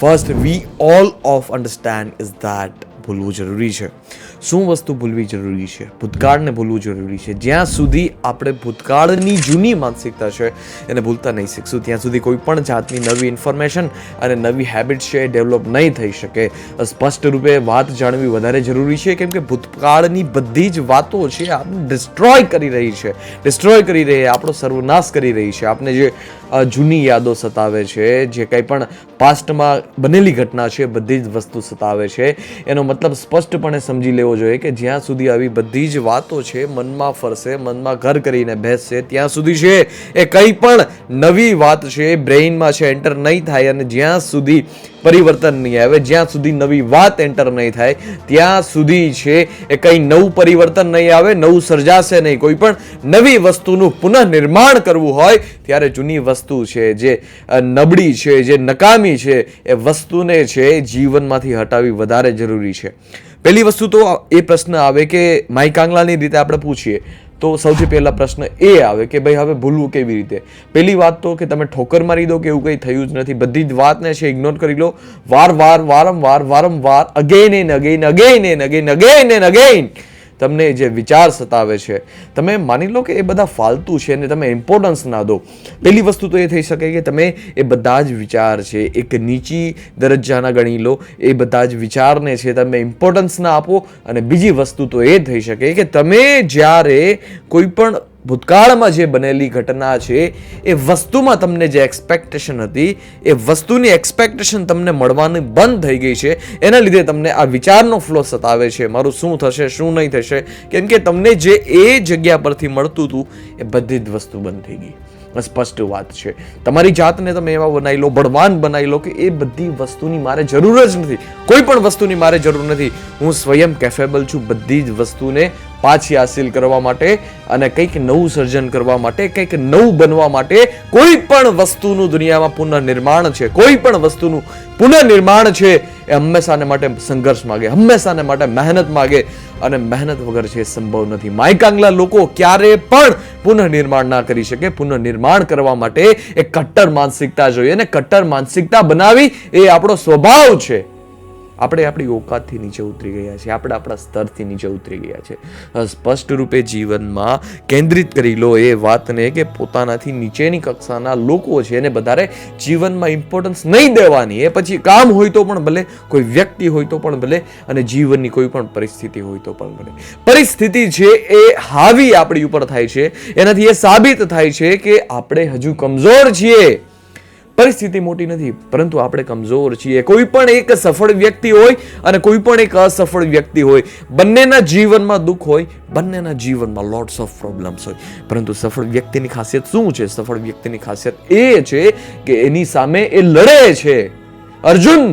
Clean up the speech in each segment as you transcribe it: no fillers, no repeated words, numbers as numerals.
First we all of understand is that ભૂલવું જરૂરી છે. શું વસ્તુ ભૂલવી જરૂરી છે? ભૂતકાળને ભૂલવું જરૂરી છે. જ્યાં સુધી આપણે ભૂતકાળની જૂની માનસિકતા છે એને ભૂલતા નહીં શીખશું ત્યાં સુધી કોઈ પણ જાતની નવી ઇન્ફોર્મેશન અને નવી હેબિટ છે એ ડેવલપ નહીં થઈ શકે. સ્પષ્ટ રૂપે વાત જાણવી વધારે જરૂરી છે, કેમ કે ભૂતકાળની બધી જ વાતો છે આપણે ડિસ્ટ્રોય કરી રહી છે, આપણો સર્વનાશ કરી રહી છે. આપણે જે જૂની યાદો સતાવે છે, જે કંઈ પણ પાસ્ટમાં બનેલી ઘટના છે, બધી જ વસ્તુ સતાવે છે. એનો મતલબ સ્પષ્ટપણે સમજી લેવો જોઈએ કે જ્યાં સુધી આવી બધી જ વાતો છે મનમાં ફરશે, મનમાં ઘર કરીને બેસશે, ત્યાં સુધી છે એ કંઈ પણ નવી વાત છે બ્રેઇનમાં છે એન્ટર નહીં થાય. અને જ્યાં સુધી પરિવર્તન નહીં આવે, જ્યાં સુધી નવી વાત એન્ટર નહીં થાય, ત્યાં સુધી છે એ કંઈ નવું પરિવર્તન નહીં આવે, નવું સર્જાશે નહીં. કોઈ પણ નવી વસ્તુનું પુનઃનિર્માણ કરવું હોય ત્યારે જૂની વસ્તુ છે, જે નબળી છે, જે નકામી છે, એ વસ્તુને છે જીવનમાંથી હટાવવી વધારે જરૂરી છે. પહેલી વસ્તુ તો એ પ્રશ્ન આવે કે માઈ કાંગલાની રીતે આપણે પૂછીએ તો સૌથી પહેલા પ્રશ્ન એ આવે કે ભાઈ હવે ભૂલવું કેવી રીતે? પહેલી વાત તો કે તમે ઠોકર મારી દો કે એવું કંઈ થયું જ નથી, બધી જ વાતને છે ઇગ્નોર કરી લો. વારંવાર અગેન એન્ડ અગેન તમને જે વિચાર સતાવે છે તમે માની લો કે એ બધા ફાલતુ છે અને તમે ઇમ્પોર્ટન્સ ના દો. પહેલી વસ્તુ તો એ થઈ શકે કે તમે એ બધા જ વિચાર છે એક નીચી દરજ્જાના ગણી લો, એ બધા જ વિચારને છે તમે ઇમ્પોર્ટન્સ ના આપો. અને બીજી વસ્તુ તો એ થઈ શકે કે તમે જ્યારે કોઈ પણ ભૂતકાળમાં જે બનેલી ઘટના છે એ વસ્તુમાં તમને જે એક્સપેક્ટેશન હતી એ વસ્તુની એક્સપેક્ટેશન તમને મળવાની બંધ થઈ ગઈ છે. એના લીધે તમને આ વિચારનો ફ્લો સતાવે છે, મારું શું થશે, શું નહીં થશે, કેમ કે તમને જે એ જગ્યા પરથી મળતું હતું એ બધી જ વસ્તુ બંધ થઈ ગઈ. સ્પષ્ટ વાત છે. તમારી જાતને તમે એવા બનાવી લો, બળવાન બનાવી લો કે એ બધી વસ્તુની મારે જરૂર જ નથી, કોઈ પણ વસ્તુની મારે જરૂર નથી, હું સ્વયં કેફેબલ છું બધી જ વસ્તુને પાછી હાસિલ કરવા માટે અને કંઈક નવું સર્જન કરવા માટે, કંઈક નવું બનવા માટે. કોઈ પણ વસ્તુનું દુનિયામાં પુનઃનિર્માણ છે, કોઈ પણ વસ્તુનું પુનઃનિર્માણ છે એ હંમેશાને માટે સંઘર્ષ માગે, હંમેશાને માટે મહેનત માગે, અને મહેનત વગર છે સંભવ નથી. માઈ કાંગલા લોકો ક્યારે પણ પુનઃનિર્માણ ના કરી શકે. પુનઃનિર્માણ કરવા માટે એક કટ્ટર માનસિકતા જોઈએ, અને કટ્ટર માનસિકતા બનાવી એ આપણો સ્વભાવ છે. આપણે આપણી ઓકાતથી નીચે ઉતરી ગયા છે, આપણે આપણા સ્તરથી નીચે ઉતરી ગયા છે. સ્પષ્ટ રૂપે જીવનમાં કેન્દ્રિત કરી લો એ વાતને કે પોતાનાથી નીચેની કક્ષાના લોકો છે એને વધારે જીવનમાં ઇમ્પોર્ટન્સ નહીં દેવાની. એ પછી કામ હોય તો પણ ભલે, કોઈ વ્યક્તિ હોય તો પણ ભલે, અને જીવનની કોઈ પણ પરિસ્થિતિ હોય તો પણ ભલે. પરિસ્થિતિ છે એ હાવી આપણી ઉપર થાય છે, એનાથી એ સાબિત થાય છે કે આપણે હજુ કમજોર છીએ. પરિસ્થિતિ મોટી નથી, પરંતુ આપણે કમજોર છીએ. કોઈ પણ એક સફળ વ્યક્તિ હોય અને કોઈ પણ એક અસફળ વ્યક્તિ હોય, બંનેના જીવનમાં દુઃખ હોય, બંનેના જીવનમાં લોટ્સ ઓફ પ્રોબ્લેમ્સ હોય, પરંતુ સફળ વ્યક્તિની ખાસિયત શું છે? સફળ વ્યક્તિની ખાસિયત એ છે કે એની સામે એ લડે છે. અર્જુન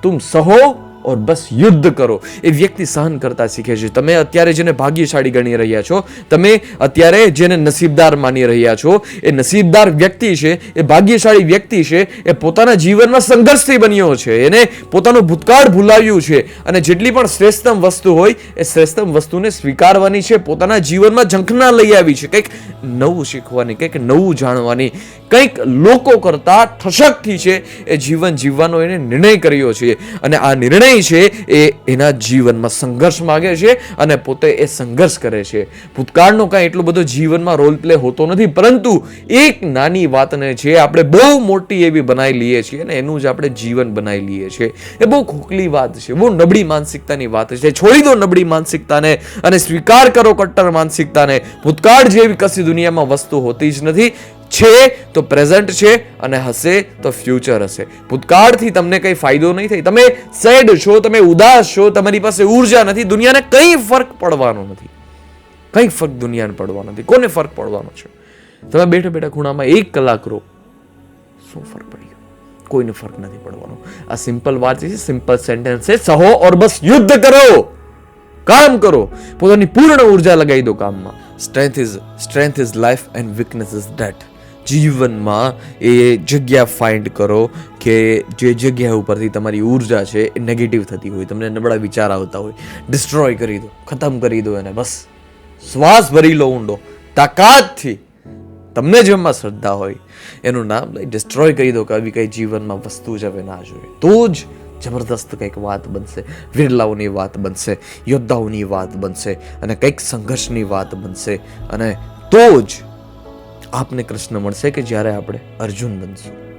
તુમ સહો और बस युद्ध કરો. એ વ્યક્તિ સહન કરતા શીખે છે. તમે અત્યારે જેને ભાગ્યશાળી ગણી રહ્યા છો, તમે અત્યારે જેને નસીબદાર માની રહ્યા છો, એ નસીબદાર વ્યક્તિ છે, એ ભાગ્યશાળી વ્યક્તિ છે, એ પોતાના જીવનમાં સંઘર્ષથી બન્યો છે, એને પોતાનું ભૂતકાળ ભૂલાવ્યું છે, અને જેટલી પણ શ્રેષ્ઠતમ વસ્તુ હોય એ શ્રેષ્ઠતમ વસ્તુને સ્વીકારવાની છે, પોતાના જીવનમાં ઝંખના લઈ આવી છે, કંઈક નવું શીખવાની, કંઈક નવું જાણવાની, કંઈક લોકો કરતા ઠસકથી છે એ જીવન જીવવાનો એને નિર્ણય કર્યો છે. અને આ નિર્ણય છે એ એના જીવનમાં સંઘર્ષ માગે છે અને પોતે એ સંઘર્ષ કરે છે. ભૂતકાળનો કાંઈ એટલો બધો જીવનમાં રોલ પ્લે હોતો નથી, પરંતુ એક નાની વાતને છે આપણે બહુ મોટી એવી બનાવી લઈએ છીએ અને એનું જ આપણે જીવન બનાવી લઈએ છીએ. એ બહુ ખોખલી વાત છે, બહુ નબળી માનસિકતાની વાત છે. છોડી દો નબળી માનસિકતાને અને સ્વીકાર કરો કટ્ટર માનસિકતાને. ભૂતકાળ જેવી કશી દુનિયામાં વસ્તુ હોતી જ નથી. છે તો પ્રેઝન્ટ છે અને હશે તો ફ્યુચર હશે. ભૂતકાળથી તમને કંઈ ફાયદો નહીં થાય. તમે સેડ છો, તમે ઉદાસ છો, તમારી પાસે ઉર્જા નથી, દુનિયાને કંઈ ફરક પડવાનો નથી. કંઈ ફરક દુનિયાને પડવાનો નથી. કોને ફરક પડવાનો છે? તમે બેઠા બેઠા ખૂણામાં 1 કલાક રહો, શું ફરક પડી ગયો? કોઈને ફરક નથી પડવાનો. આ સિમ્પલ વાત છે, સિમ્પલ સેન્ટેન્સ છે. સહો ઓર બસ યુદ્ધ કરો, કામ કરો, પોતાની પૂર્ણ ઉર્જા લગાવી દો કામમાં. Strength is life and weakness is death. જીવનમાં એ જગ્યા ફાઇન્ડ કરો કે જે જગ્યા ઉપરથી તમારી ઉર્જા છે એ નેગેટિવ થતી હોય, તમને નબળા વિચાર આવતા હોય, ડિસ્ટ્રોય કરી દો, ખતમ કરી દો એને. બસ શ્વાસ ભરી લો ઊંડો, તાકાતથી તમને જેમાં શ્રદ્ધા હોય એનું નામ લઈ ડિસ્ટ્રોય કરી દો કે આવી કઈ જીવનમાં વસ્તુ જ હવે ના જોઈએ. તો જ જબરદસ્ત કંઈક વાત બનશે, વિરલાઓની વાત બનશે, યોદ્ધાઓની વાત બનશે અને કંઈક સંઘર્ષની વાત બનશે. અને તો જ આપને કૃષ્ણ મળશે કે જ્યારે આપણે અર્જુન બનશું.